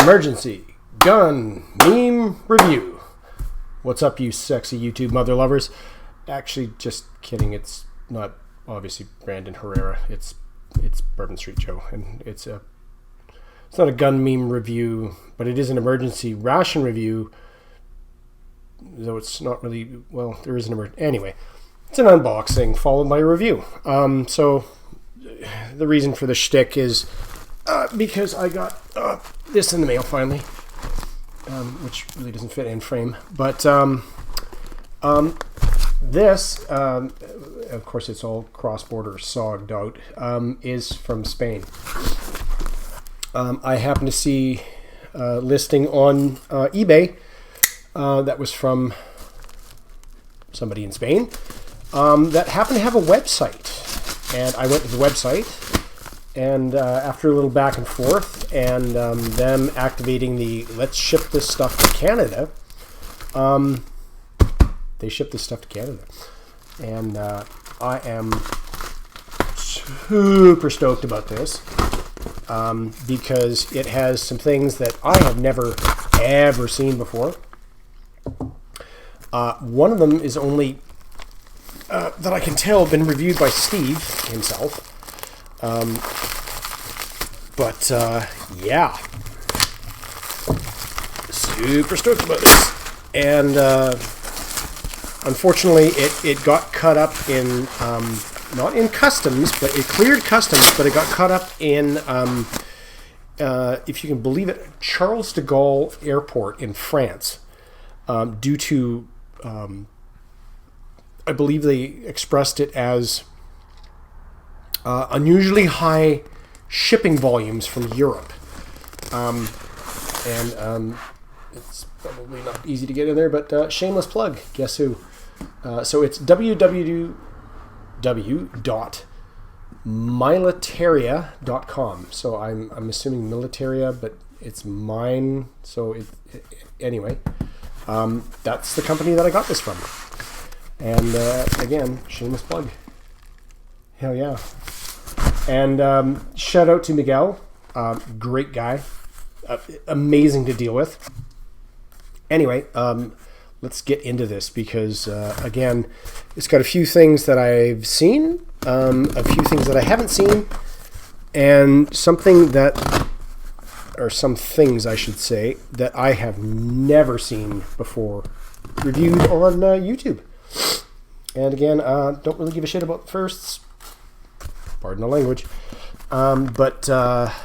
Emergency gun meme review. What's up, you sexy YouTube mother lovers? Actually, just kidding. It's not obviously Brandon Herrera. It's Bourbon Street Joe, and it's not a gun meme review, but it is an emergency ration review. Though it's not really, well, there is an emergency. Anyway, it's an unboxing followed by a review. So the reason for the shtick is because I got this in the mail finally, which really doesn't fit in frame. But this, of course, it's all cross-border sogged out, is from Spain. I happened to see a listing on eBay that was from somebody in Spain that happened to have a website. And I went to the website, and after a little back and forth, and them activating the let's ship this stuff to Canada, they shipped this stuff to Canada. And I am super stoked about this because it has some things that I have never, ever seen before. One of them is only, that I can tell, been reviewed by Steve himself. But yeah, super stoked about this. And unfortunately, it got cut up in, not in customs, but it cleared customs, but it got cut up in, if you can believe it, Charles de Gaulle Airport in France, due to, I believe they expressed it as unusually high shipping volumes from Europe. It's probably not easy to get in there, but shameless plug. Guess who? So it's www.militaria.com. So I'm assuming militaria, but it's mine. So anyway, that's the company that I got this from. And again, shameless plug. Hell yeah. And shout out to Miguel. Great guy. Amazing to deal with. Anyway, let's get into this because, again, it's got a few things that I've seen, a few things that I haven't seen, and some things I should say, that I have never seen before reviewed on YouTube. And again, don't really give a shit about firsts. Pardon the language. But wow.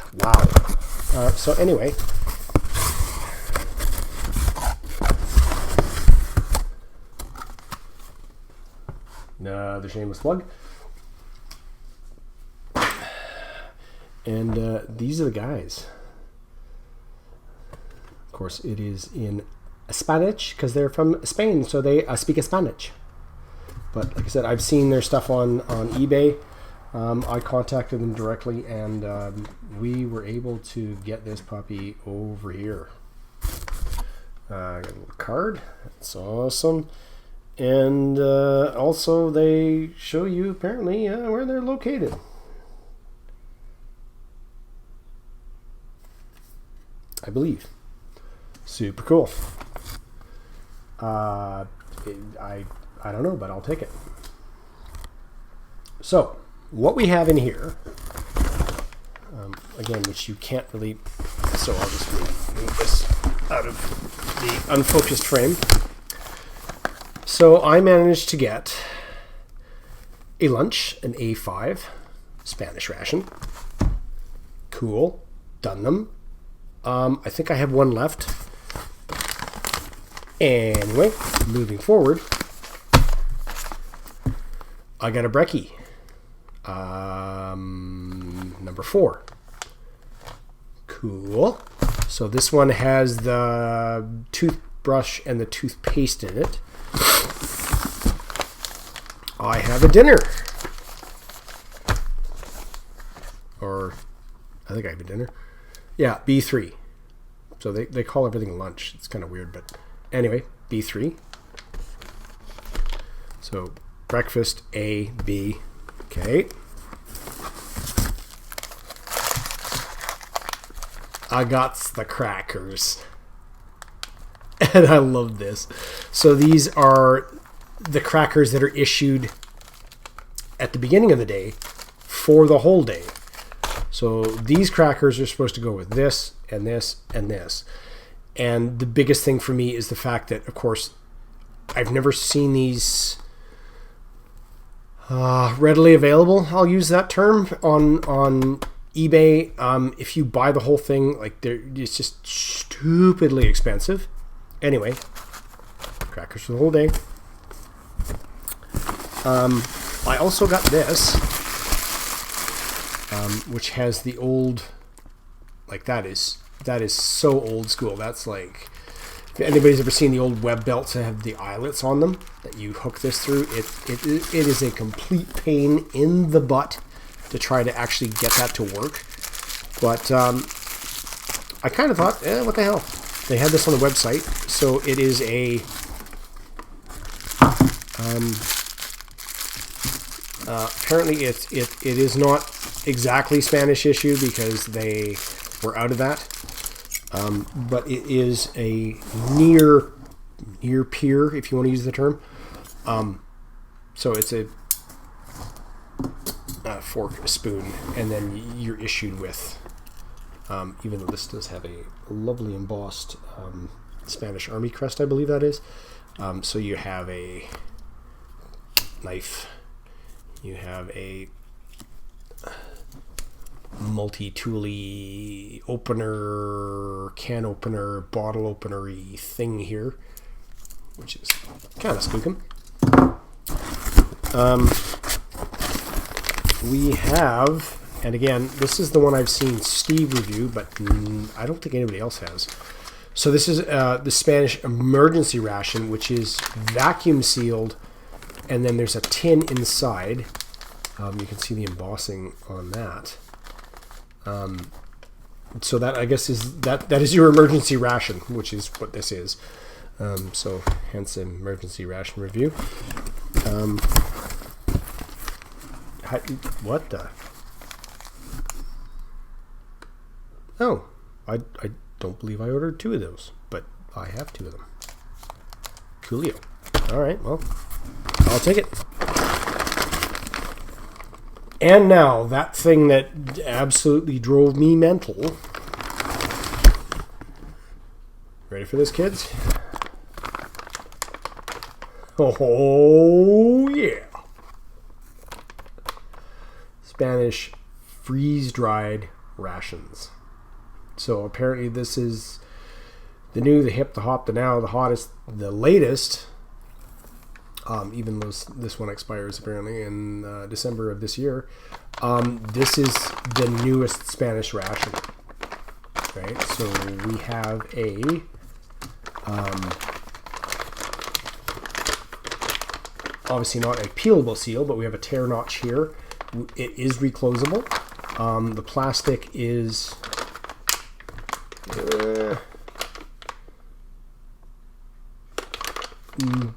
So anyway. Another shameless plug. And these are the guys. Of course, it is in Spanish because they're from Spain, so they speak Spanish. But like I said, I've seen their stuff on eBay. I contacted them directly, and we were able to get this puppy over here. Got a little card. That's awesome. And also they show you apparently where they're located. I believe. Super cool. I don't know, but I'll take it. So, what we have in here, again, which you can't really, so I'll just move this out of the unfocused frame. So I managed to get a lunch, an A5 Spanish ration. Cool. Done them. I think I have one left. Anyway, moving forward, I got a brekkie. Number 4. Cool. So this one has the toothbrush and the toothpaste in it. I have a dinner. Or, I think I have a dinner. Yeah, B3. So they call everything lunch. It's kind of weird, but anyway, B3. So, breakfast, A, B. Okay. I got the crackers. And I love this. So these are the crackers that are issued at the beginning of the day for the whole day. So these crackers are supposed to go with this and this and this. And the biggest thing for me is the fact that, of course, I've never seen these readily available. I'll use that term on eBay. If you buy the whole thing, like it's just stupidly expensive. Anyway, crackers for the whole day. I also got this, which has the old, like that is so old school. That's like, if anybody's ever seen the old web belts that have the eyelets on them that you hook this through, it is a complete pain in the butt to try to actually get that to work. But I kind of thought, what the hell? They had this on the website, so it is a apparently it is not exactly Spanish issue because they were out of that, but it is a near peer, if you want to use the term. So it's a fork, a spoon, and then you're issued with, even though this does have a lovely embossed Spanish Army crest, I believe that is. So you have a knife, you have a multi-tooly opener, can opener, bottle opener-y thing here, which is kind of spookum. We have, and again, this is the one I've seen Steve review, but I don't think anybody else has. So this is the Spanish emergency ration, which is vacuum sealed, and then there's a tin inside. You can see the embossing on that. So that, I guess, is that is your emergency ration, which is what this is. So hence emergency ration review. What the? Oh, I don't believe I ordered 2 of those, but I have 2 of them. Coolio. All right, well, I'll take it. And now, that thing that absolutely drove me mental. Ready for this, kids? Oh, yeah. Spanish freeze-dried rations. So apparently this is the new, the hip, the hop, the now, the hottest, the latest. Even though this one expires apparently in December of this year. This is the newest Spanish ration. Right? So we have a obviously not a peelable seal, but we have a tear notch here. It is reclosable. The plastic is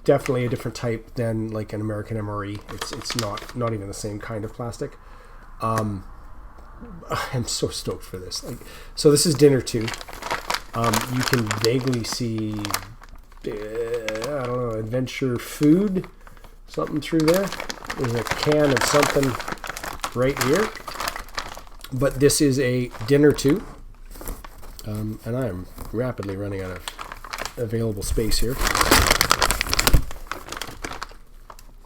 definitely a different type than like an American MRE. It's not even the same kind of plastic. I'm so stoked for this. So this is dinner 2. You can vaguely see I don't know, adventure food, something through there. There's a can of something right here. But this is a dinner 2. And I am rapidly running out of available space here.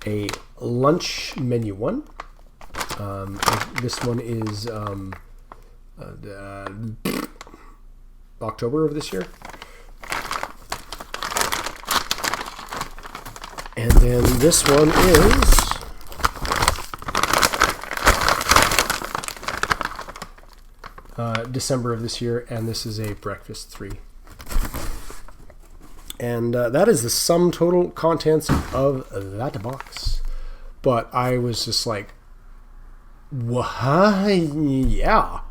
A lunch menu 1. This one is October of this year. And then this one is December of this year, and this is a breakfast 3. And that is the sum total contents of that box. But I was just like, what? Yeah,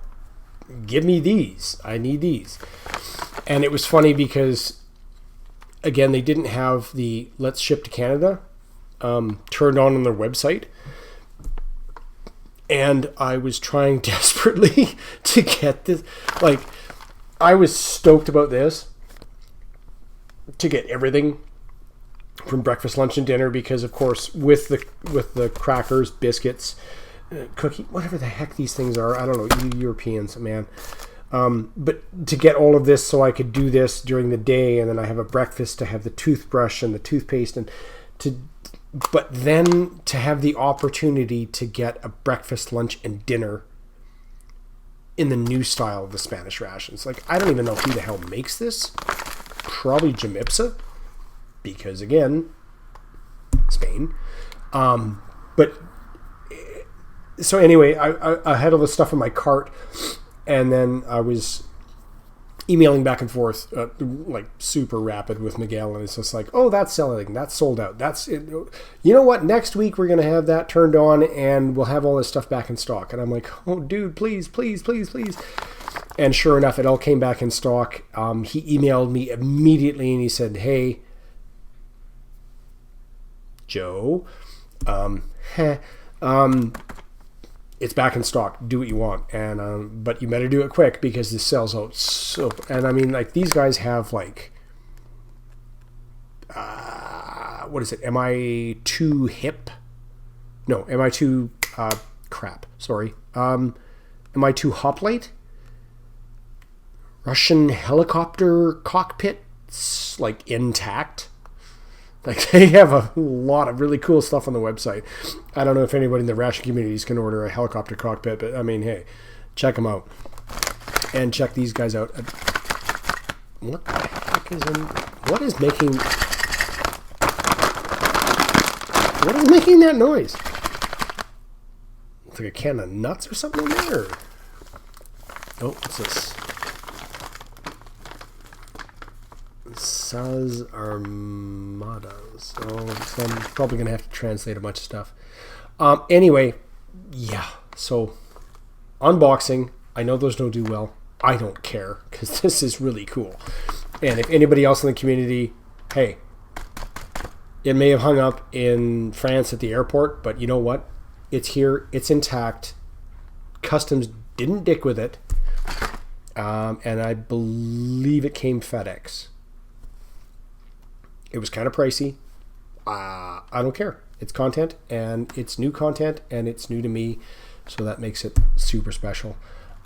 give me these. I need these. And it was funny because, again, they didn't have the Let's Ship to Canada turned on their website. And I was trying desperately to get this. Like, I was stoked about this to get everything from breakfast, lunch, and dinner because, of course, with the crackers, biscuits, cookie, whatever the heck these things are, I don't know, you Europeans, man. But to get all of this so I could do this during the day, and then I have a breakfast to have the toothbrush and the toothpaste, but then to have the opportunity to get a breakfast, lunch, and dinner in the new style of the Spanish rations. Like, I don't even know who the hell makes this. Probably Jamipsa, because again, Spain. But so anyway, I had all this stuff in my cart, and then I was emailing back and forth, like super rapid with Miguel, and it's just like, oh, that's selling, that's sold out, that's it. You know what? Next week we're gonna have that turned on, and we'll have all this stuff back in stock. And I'm like, oh, dude, please, please, please, please. And sure enough, it all came back in stock. He emailed me immediately, and he said, hey, Joe, it's back in stock. Do what you want, and but you better do it quick because this sells out so. And I mean, like, these guys have like, what is it? MI2 hip? No, MI2 crap. Sorry, MI2 hoplite. Russian helicopter cockpits, like, intact. Like, they have a lot of really cool stuff on the website. I don't know if anybody in the ration communities can order a helicopter cockpit, but I mean, hey, check them out. And check these guys out. What the heck is in... What is making that noise? It's like a can of nuts or something in there? Oh, what's this? Saz Armadas. Oh, so I'm probably going to have to translate a bunch of stuff. Anyway, yeah. So, unboxing. I know those don't do well. I don't care because this is really cool. And if anybody else in the community, hey, it may have hung up in France at the airport, but you know what? It's here. It's intact. Customs didn't dick with it. And I believe it came FedEx. It was kind of pricey. I don't care. It's content, and it's new content, and it's new to me, so that makes it super special.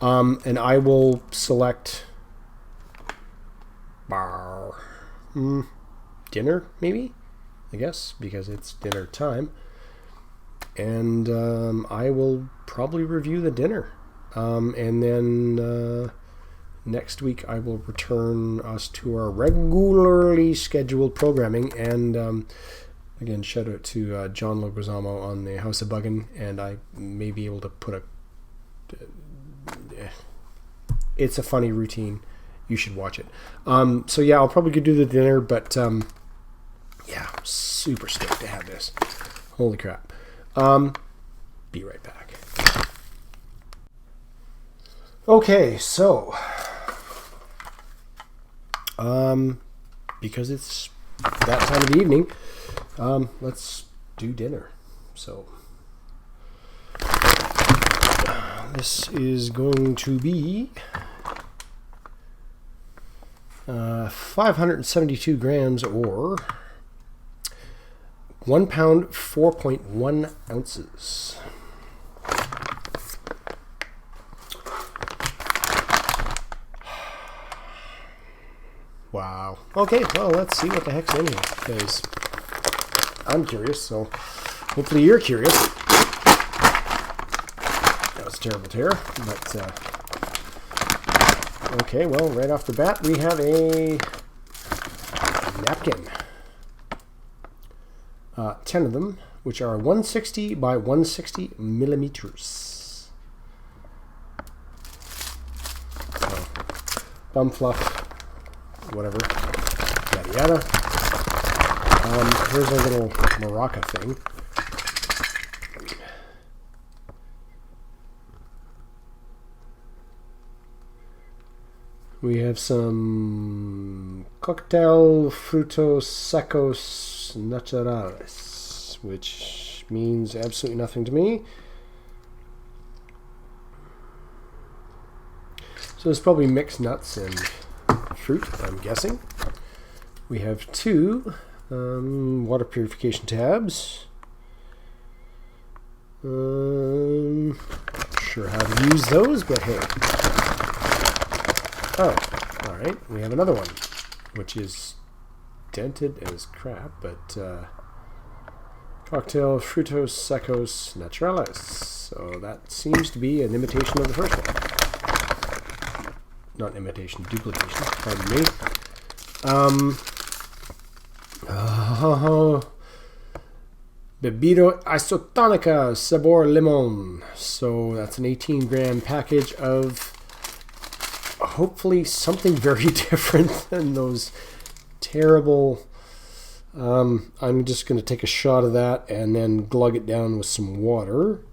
And I will select dinner, maybe, I guess, because it's dinner time. And I will probably review the dinner. And then... next week, I will return us to our regularly scheduled programming. And again, shout out to John Leguizamo on the House of Buggin'. And I may be able to put it's a funny routine. You should watch it. So yeah, I'll probably do the dinner. But yeah, super stoked to have this. Holy crap. Be right back. Okay, so... because it's that time of the evening, let's do dinner. So this is going to be 572 grams, or 1 pound 4.1 ounces. Wow. Okay, well, let's see what the heck's in here, because I'm curious, so hopefully you're curious. That was a terrible tear, but okay, well, right off the bat, we have a napkin. 10 of them, which are 160 by 160 millimeters. So, bum fluff. Whatever, yada yada. Here's a little maraca thing. We have some cocktail frutos secos naturales, which means absolutely nothing to me. So it's probably mixed nuts and fruit, I'm guessing. We have 2 water purification tabs. Not sure how to use those, but hey. Oh, alright, we have another one, which is dented as crap, but cocktail frutos secos naturales. So that seems to be an imitation of the first one. Not imitation, duplication, pardon me. Bebido isotonica sabor limon. So that's an 18-gram package of hopefully something very different than those terrible. I'm just going to take a shot of that and then glug it down with some water.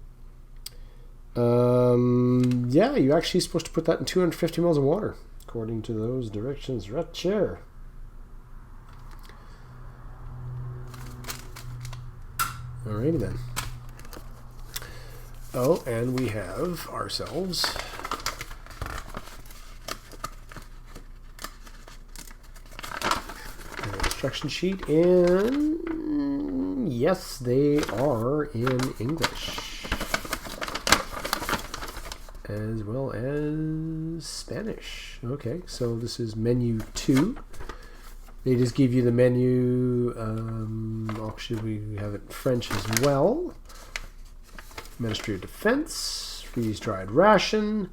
Yeah, you're actually supposed to put that in 250 mils of water, according to those directions right here. Alrighty then. Oh, and we have ourselves an instruction sheet, and yes, they are in English as well as Spanish. Okay, so this is menu 2. They just give you the menu. Actually, we have it in French as well. Ministry of Defense, freeze-dried ration.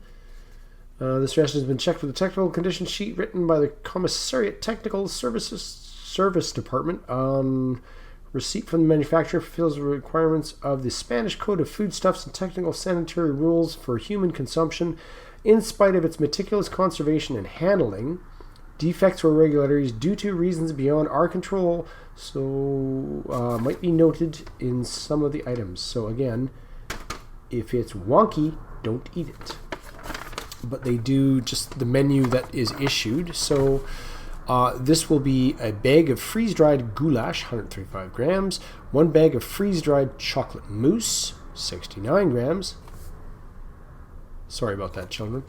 This ration has been checked with a technical condition sheet written by the Commissariat Technical Service Department on receipt from the manufacturer, fulfills the requirements of the Spanish Code of Foodstuffs and Technical Sanitary Rules for Human Consumption, in spite of its meticulous conservation and handling. Defects or irregularities due to reasons beyond our control, so might be noted in some of the items. So again, if it's wonky, don't eat it. But they do just the menu that is issued. So this will be a bag of freeze-dried goulash, 135 grams, 1 bag of freeze-dried chocolate mousse, 69 grams. Sorry about that, children.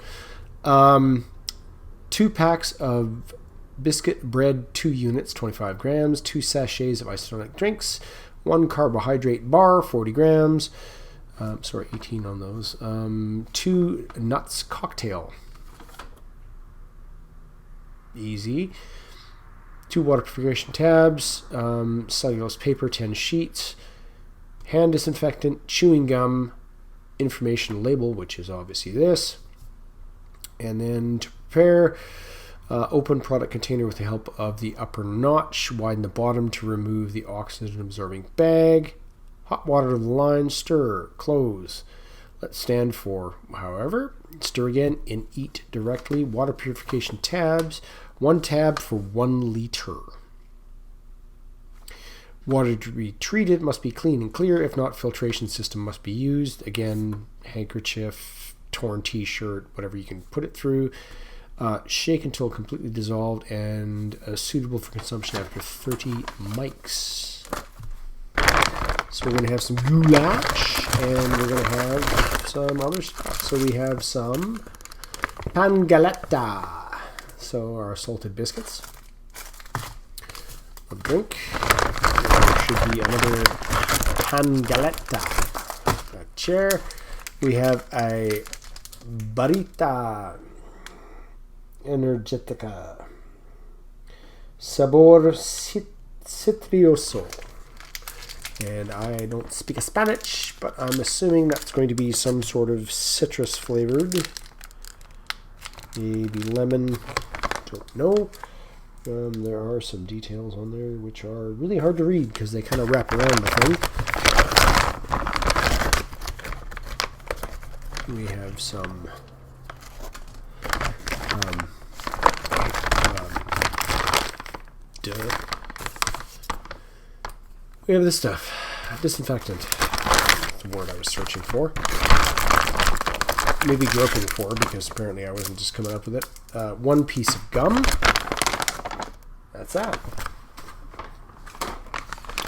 2 packs of biscuit bread, 2 units, 25 grams, 2 sachets of isotonic drinks, 1 carbohydrate bar, 40 grams, 18 on those, 2 nuts cocktail, easy, 2 water purification tabs, cellulose paper, 10 sheets, hand disinfectant, chewing gum, information label, which is obviously this, and then to prepare, open product container with the help of the upper notch, widen the bottom to remove the oxygen absorbing bag, hot water to the line, stir, close, let stand for however, stir again and eat directly. Water purification tabs, 1 tab for 1 liter. Water to be treated must be clean and clear, if not filtration system must be used. Again, handkerchief, torn t-shirt, whatever you can put it through. Shake until completely dissolved and suitable for consumption after 30 mics. So we're going to have some goulash and we're going to have some other stuff. So we have some pan galetta. So our salted biscuits. A drink. There should be another pan galetta. A chair. We have a barita energetica. Sabor citrioso. And I don't speak Spanish, but I'm assuming that's going to be some sort of citrus flavored. Maybe lemon. Don't know. There are some details on there which are really hard to read because they kind of wrap around the thing. We have some we have this stuff. Disinfectant. That's the word I was searching for. Maybe groping for, because apparently I wasn't just coming up with it. 1 piece of gum. That's that.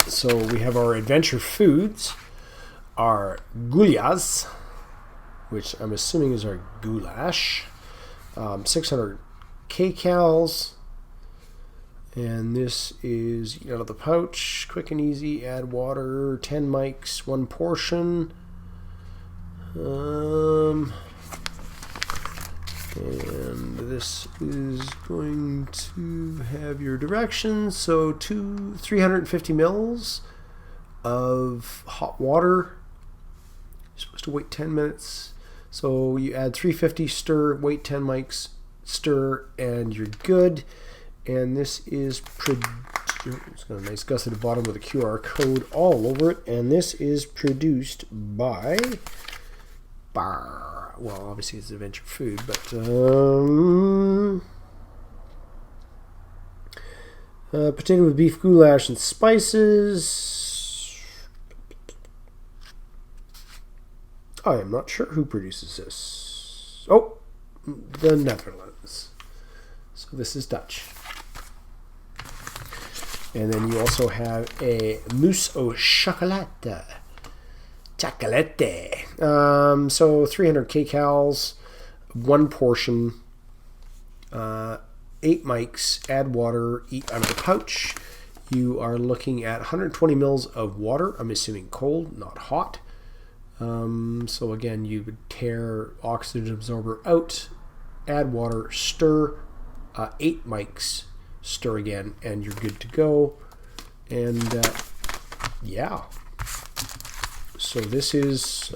So we have our adventure foods. Our gullas, which I'm assuming is our goulash. 600 kcals. And this is out of the pouch, quick and easy, add water, 10 mics, 1 portion. And this is going to have your directions. So 350 mils of hot water. You're supposed to wait 10 minutes. So you add 350, stir, wait 10 mics, stir, and you're good. And this is it's got a nice gusset at the bottom with a QR code all over it. And this is produced by well, obviously it's Adventure Food, but potato with beef goulash and spices. I am not sure who produces this. Oh, the Netherlands. So this is Dutch. And then you also have a mousse au chocolat. Chocolate. So 300 kcals, 1 portion, 8 mics, add water, eat out of the pouch. You are looking at 120 mils of water. I'm assuming cold, not hot. So again, you would tear oxygen absorber out, add water, stir, 8 mics, stir again, and you're good to go. And yeah. So this is,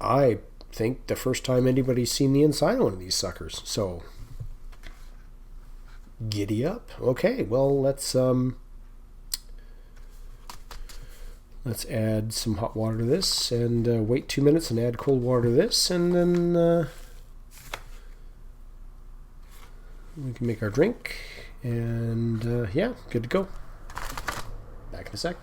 I think, the first time anybody's seen the inside of one of these suckers. So giddy up. Okay, well, let's add some hot water to this and wait 2 minutes and add cold water to this, and then we can make our drink. And yeah, good to go. Back in a sec.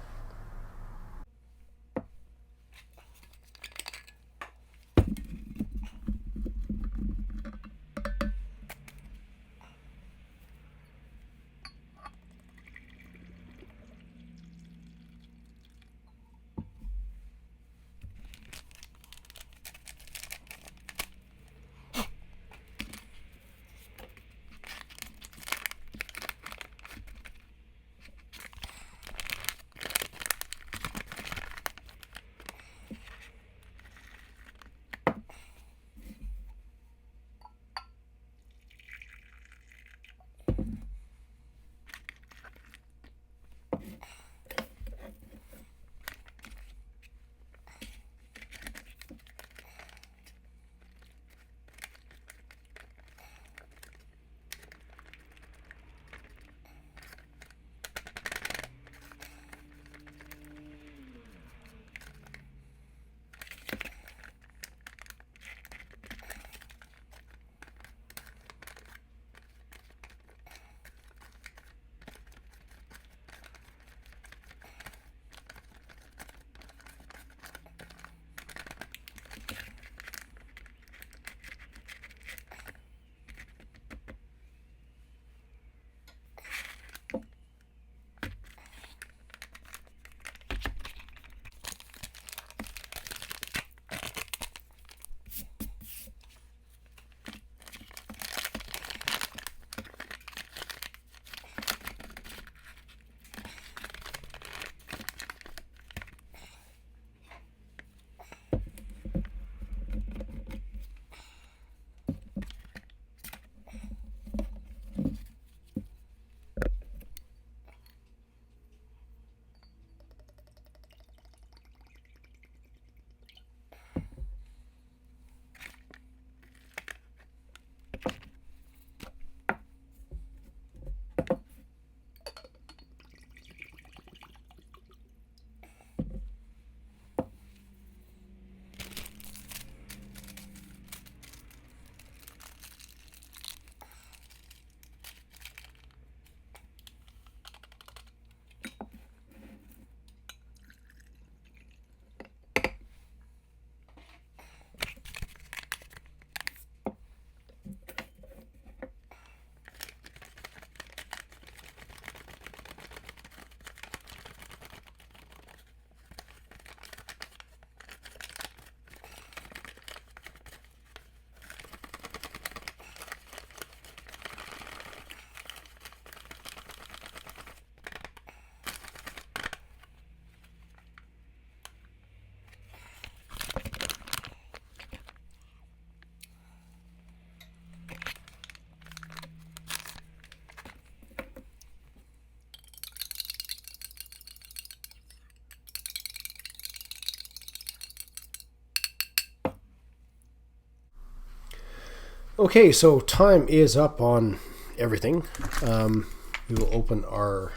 Okay, so time is up on everything. We will open our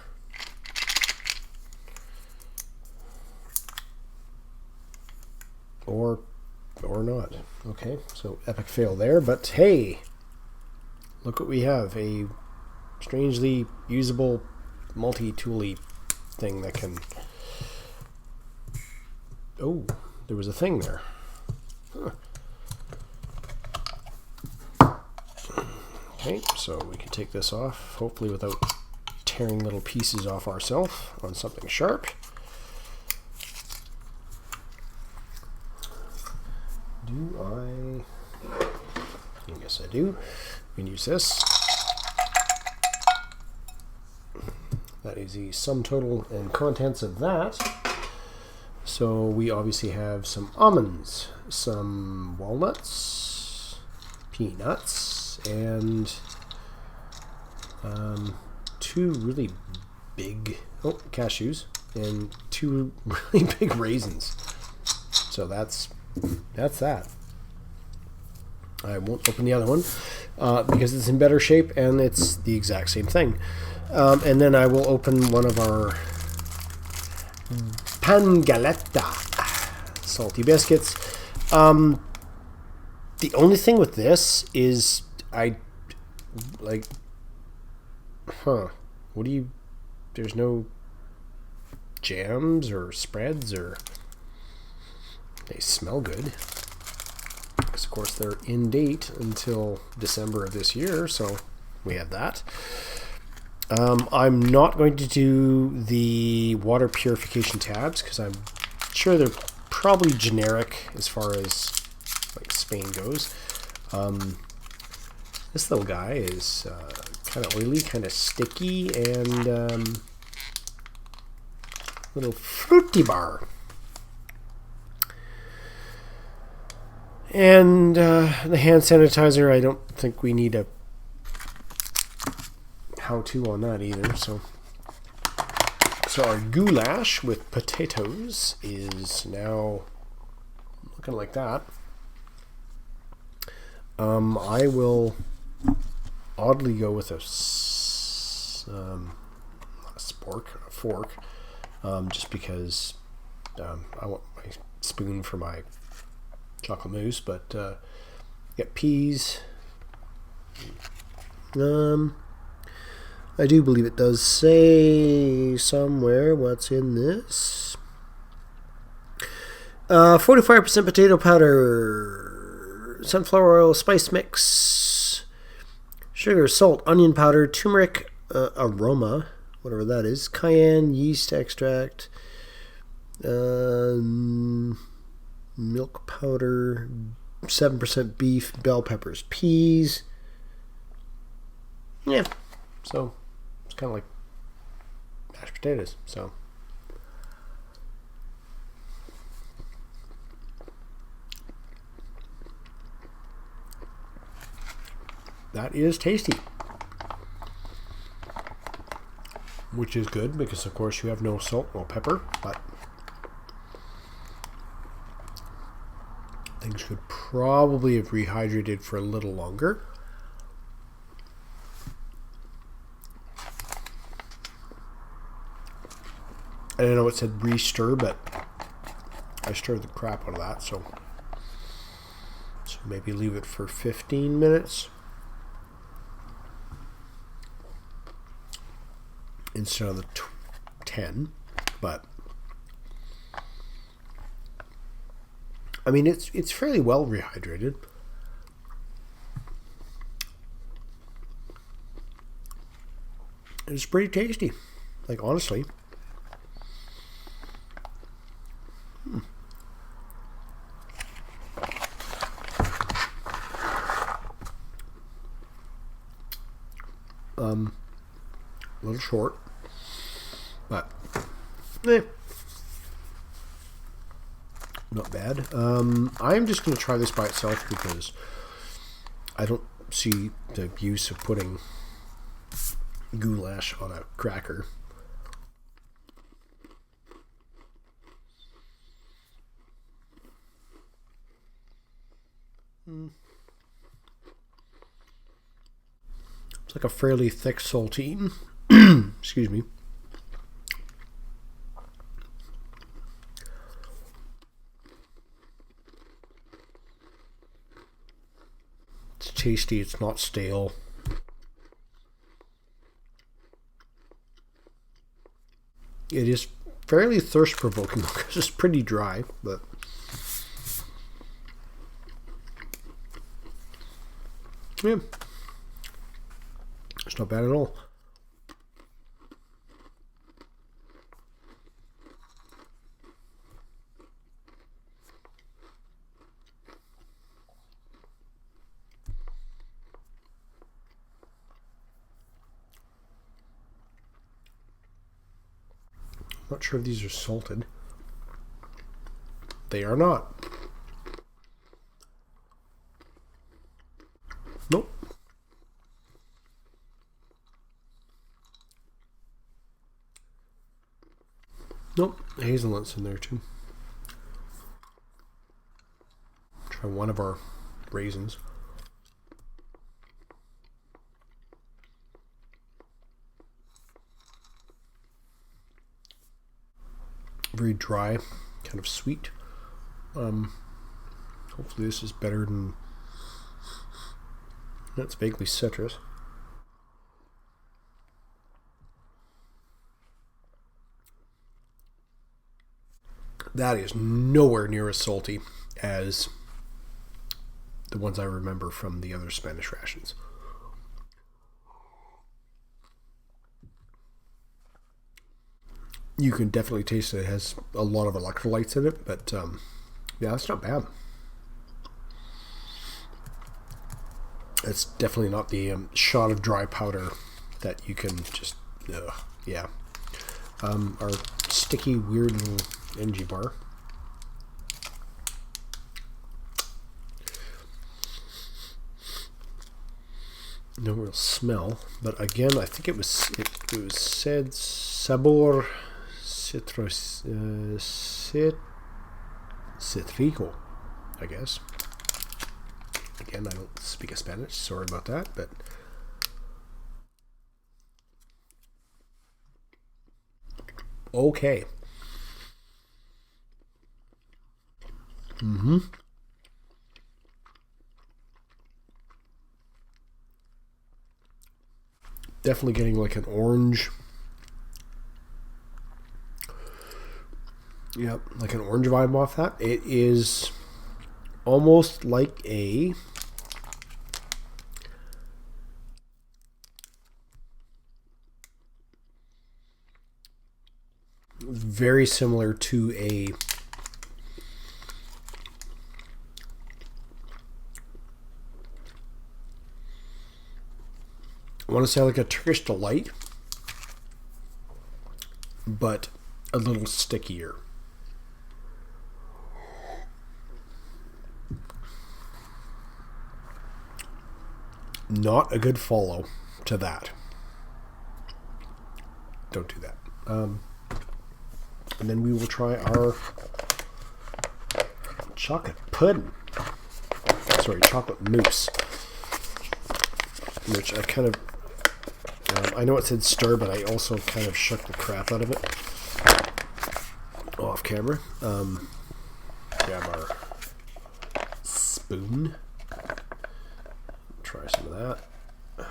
or not. Okay, so epic fail there, but hey, look what we have, a strangely usable multi-tooly thing that can... Oh, there was a thing there. Huh. Okay, so we can take this off, hopefully without tearing little pieces off ourselves on something sharp. I guess I do. We can use this. That is the sum total and contents of that. So we obviously have some almonds, some walnuts, peanuts, and two really big cashews and two really big raisins. So that's that. I won't open the other one because it's in better shape and it's the exact same thing. And then I will open one of our pan galetta salty biscuits. The only thing with this is what do you... There's no jams or spreads, or they smell good. Because of course they're in date until December of this year, so we have that. I'm not going to do the water purification tabs because I'm sure they're probably generic as far as like Spain goes. This little guy is kind of oily, kind of sticky, and little fruity bar. And the hand sanitizer, I don't think we need a how-to on that either. So our goulash with potatoes is now looking like that. I will oddly go with a fork, just because I want my spoon for my chocolate mousse. But get peas. I do believe it does say somewhere what's in this. 45% potato powder, sunflower oil, spice mix, sugar, salt, onion powder, turmeric aroma, whatever that is, cayenne, yeast extract, milk powder, 7% beef, bell peppers, peas. Yeah, so it's kind of like mashed potatoes. So that is tasty, which is good because of course you have no salt, no pepper, but things could probably have rehydrated for a little longer. I don't know it said re-stir, but I stirred the crap out of that, so maybe leave it for 15 minutes instead of the 10. But I mean, it's fairly well rehydrated. It's pretty tasty, like, honestly. A little short, but not bad. I'm just going to try this by itself because I don't see the use of putting goulash on a cracker. It's like a fairly thick saltine. Excuse me. It's tasty. It's not stale. It is fairly thirst-provoking because it's pretty dry, but yeah, it's not bad at all. Not sure if these are salted. They are not. Nope. Nope. Hazelnuts in there too. Try one of our raisins. Very dry, kind of sweet. Hopefully this is better than... That's vaguely citrus. That is nowhere near as salty as the ones I remember from the other Spanish rations. You can definitely taste it has a lot of electrolytes in it, but yeah, it's not bad. It's definitely not the shot of dry powder that you can just, yeah. Our sticky, weird little energy bar. No real smell, but again, I think it was said sabor citrus citrico, I guess. Again, I don't speak Spanish, sorry about that, but okay. Definitely getting like an orange. Yep, like an orange vibe off that. It is almost like a very similar to a I want to say like a Turkish Delight, but a little stickier. Not a good follow to that. Don't do that. And then we will try our chocolate pudding. Sorry, chocolate mousse. Which I kind of... I know it said stir, but I also kind of shook the crap out of it. Off camera. Grab our spoon. Try some of that.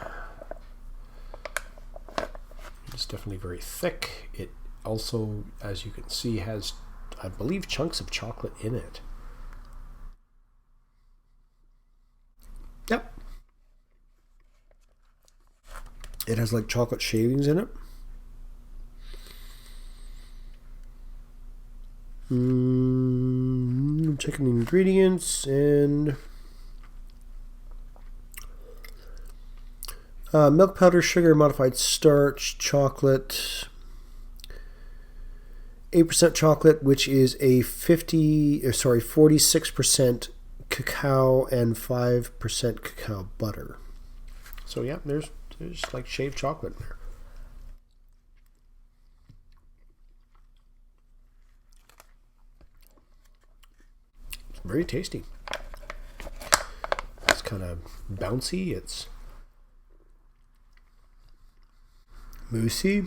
It's definitely very thick. It also, as you can see, has, I believe, chunks of chocolate in it. Yep. It has like chocolate shavings in it. Checking the ingredients and milk powder, sugar, modified starch, chocolate, 8% chocolate, which is a 46% cacao and 5% cacao butter. So yeah, there's like shaved chocolate in there. It's very tasty. It's kind of bouncy. It's Moussey.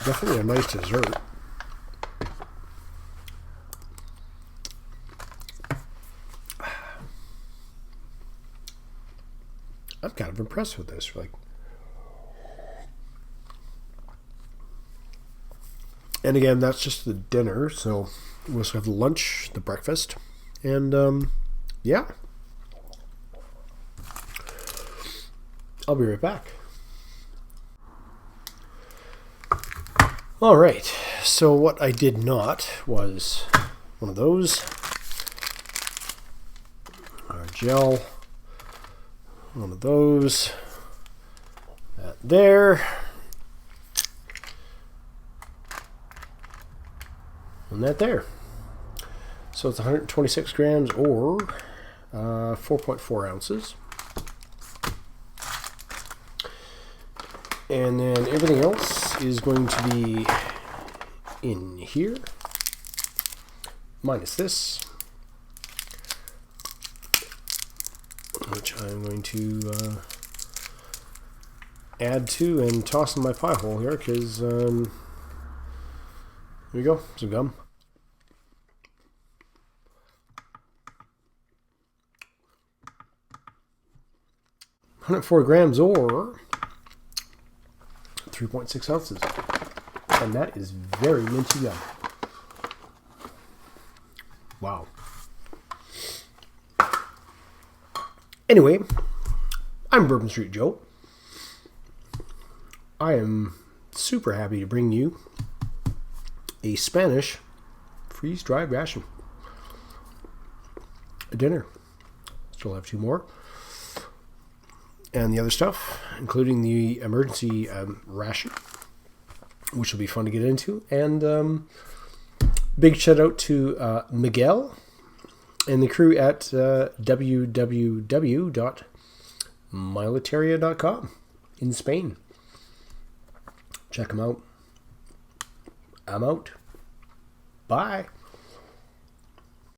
Definitely a nice dessert. I'm kind of impressed with this. Like, and again, that's just the dinner. So we also have the lunch, the breakfast, and yeah. I'll be right back. All right. So what I did not was one of those. Our gel. One of those. That there. And that there. So it's 126 grams or 4.4 ounces. And then everything else is going to be in here, minus this, which I'm going to add to and toss in my pie hole here, because here we go, some gum. $104 grams or 3.6 ounces. And that is very minty gum. Wow. Anyway, I'm Bourbon Street Joe. I am super happy to bring you a Spanish freeze-dried ration. A dinner. Still have 2 more. And the other stuff, including the emergency ration, which will be fun to get into. And big shout out to Miguel and the crew at www.militaria.com in Spain. Check them out. I'm out. Bye.